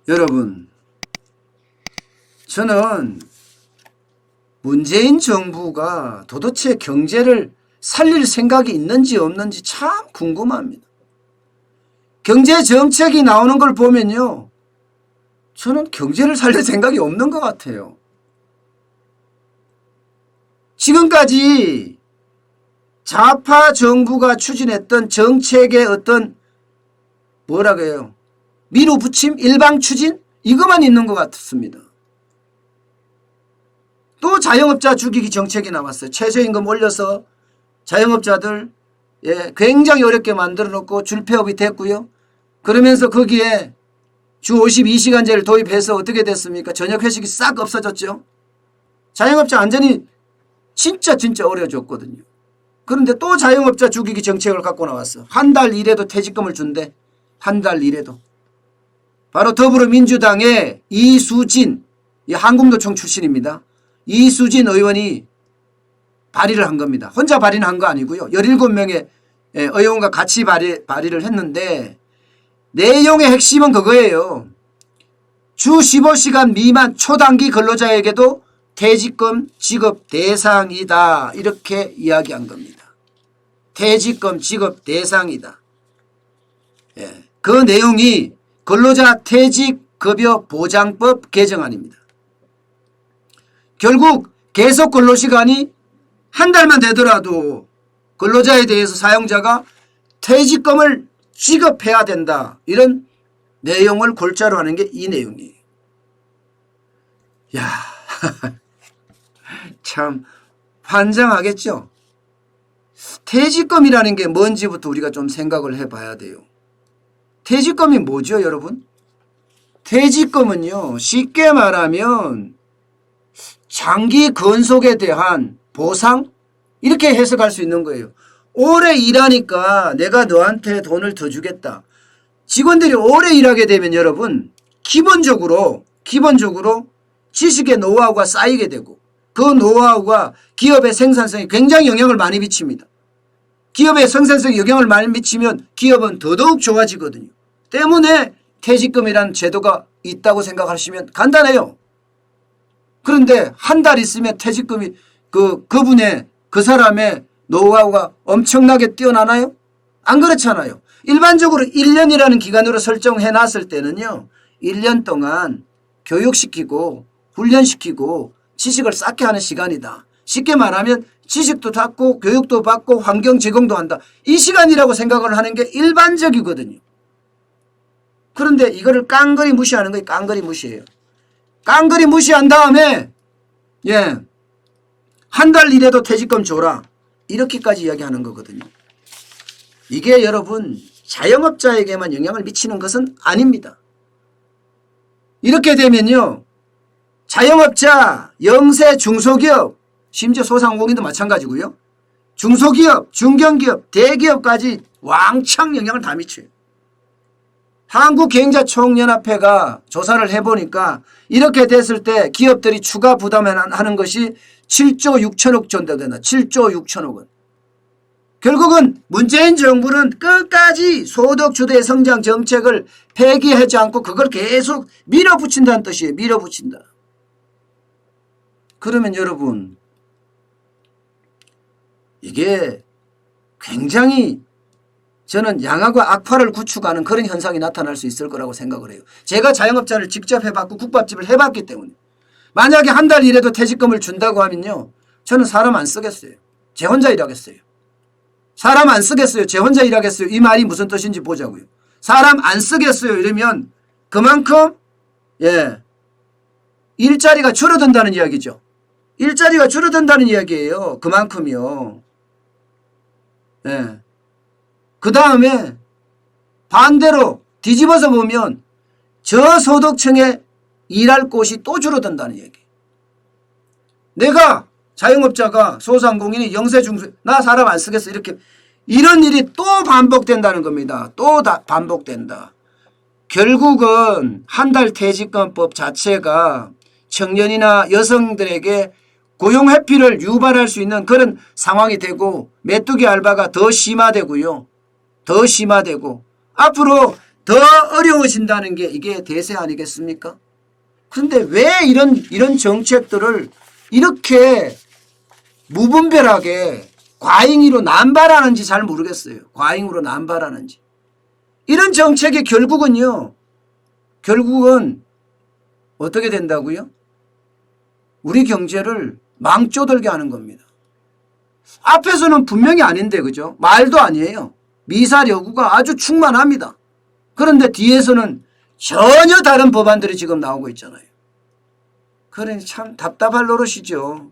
여러분, 저는 문재인 정부가 도대체 경제를 살릴 생각이 있는지 없는지 참 궁금합니다. 경제 정책이 나오는 걸 보면요, 저는 경제를 살릴 생각이 없는 것 같아요. 지금까지 좌파 정부가 추진했던 정책의 어떤 뭐라고 해요? 밀어붙임, 일방 추진 이것만 있는 것 같습니다. 또 자영업자 죽이기 정책이 나왔어요. 최저임금 올려서 자영업자들 굉장히 어렵게 만들어 놓고 줄폐업이 됐고요. 그러면서 거기에 주 52시간제를 도입해서 어떻게 됐습니까? 저녁 회식이 싹 없어졌죠. 자영업자 완전히 진짜 어려워졌거든요. 그런데 또 자영업자 죽이기 정책을 갖고 나왔어. 한 달 일해도 퇴직금을 준대. 한 달 일해도. 바로 더불어민주당의 이수진, 한국노총 출신입니다. 이수진 의원이 발의를 한 겁니다. 혼자 발의는 한 거 아니고요. 17명의 의원과 같이 발의를 했는데 내용의 핵심은 그거예요. 주 15시간 미만 초단기 근로자에게도 퇴직금 지급 대상이다. 이렇게 이야기한 겁니다. 퇴직금 지급 대상이다. 그 내용이 근로자 퇴직급여 보장법 개정안입니다. 결국 계속 근로시간이 한 달만 되더라도 근로자에 대해서 사용자가 퇴직금을 지급해야 된다. 이런 내용을 골자로 하는 게 이 내용이에요. 야, 참 환장하겠죠. 퇴직금이라는 게 뭔지부터 우리가 좀 생각을 해봐야 돼요. 퇴직금이 뭐죠, 여러분? 퇴직금은요, 쉽게 말하면 장기 근속에 대한 보상? 이렇게 해석할 수 있는 거예요. 오래 일하니까 내가 너한테 돈을 더 주겠다. 직원들이 오래 일하게 되면 여러분, 기본적으로 지식의 노하우가 쌓이게 되고 그 노하우가 기업의 생산성에 굉장히 영향을 많이 미칩니다. 기업의 생산성에 영향을 많이 미치면 기업은 더더욱 좋아지거든요. 때문에 퇴직금이라는 제도가 있다고 생각하시면 간단해요. 그런데 한 달 있으면 퇴직금이 그분의 그 사람의 노하우가 엄청나게 뛰어나나요? 안 그렇잖아요. 일반적으로 1년이라는 기간으로 설정해 놨을 때는요. 1년 동안 교육시키고 훈련시키고 지식을 쌓게 하는 시간이다. 쉽게 말하면 지식도 받고 교육도 받고 환경 제공도 한다. 이 시간이라고 생각을 하는 게 일반적이거든요. 그런데 이거를 깡그리 무시하는 거예요. 깡그리 무시해요. 깡그리 무시한 다음에 한 달 일해도 퇴직금 줘라. 이렇게까지 이야기하는 거거든요. 이게 여러분 자영업자에게만 영향을 미치는 것은 아닙니다. 이렇게 되면요. 자영업자, 영세, 중소기업, 심지어 소상공인도 마찬가지고요. 중소기업, 중견기업, 대기업까지 왕창 영향을 다 미쳐요. 한국계행자총연합회가 조사를 해보니까 이렇게 됐을 때 기업들이 추가 부담하는 것이 7조 6천억 정도 된다. 7조 6천억 원. 결국은 문재인 정부는 끝까지 소득주도의 성장 정책을 폐기하지 않고 그걸 계속 밀어붙인다는 뜻이에요. 밀어붙인다. 그러면 여러분 이게 굉장히 저는 양악과 악화를 구축하는 그런 현상이 나타날 수 있을 거라고 생각을 해요. 제가 자영업자를 직접 해봤고 국밥집을 해봤기 때문에 만약에 한 달 일해도 퇴직금을 준다고 하면요. 저는 사람 안 쓰겠어요. 제 혼자 일하겠어요. 사람 안 쓰겠어요. 제 혼자 일하겠어요. 이 말이 무슨 뜻인지 보자고요. 사람 안 쓰겠어요. 이러면 그만큼 일자리가 줄어든다는 이야기죠. 일자리가 줄어든다는 이야기예요. 그만큼이요. 그 다음에 반대로 뒤집어서 보면 저소득층에 일할 곳이 또 줄어든다는 얘기. 내가 자영업자가 소상공인이 영세 중소 나 사람 안 쓰겠어 이렇게 이런 일이 또 반복된다는 겁니다. 또 반복된다. 결국은 한 달 퇴직금법 자체가 청년이나 여성들에게 고용 회피를 유발할 수 있는 그런 상황이 되고 메뚜기 알바가 더 심화되고요. 더 심화되고 앞으로 더 어려워진다는 게 이게 대세 아니겠습니까? 그런데 왜 이런 정책들을 이렇게 무분별하게 과잉으로 남발하는지 잘 모르겠어요. 과잉으로 남발하는지. 이런 정책이 결국은 어떻게 된다고요? 우리 경제를 망조들게 하는 겁니다. 앞에서는 분명히 아닌데 그죠? 말도 아니에요. 미사일 요구가 아주 충만합니다. 그런데 뒤에서는 전혀 다른 법안들이 지금 나오고 있잖아요. 그러니 참 답답할 노릇이죠.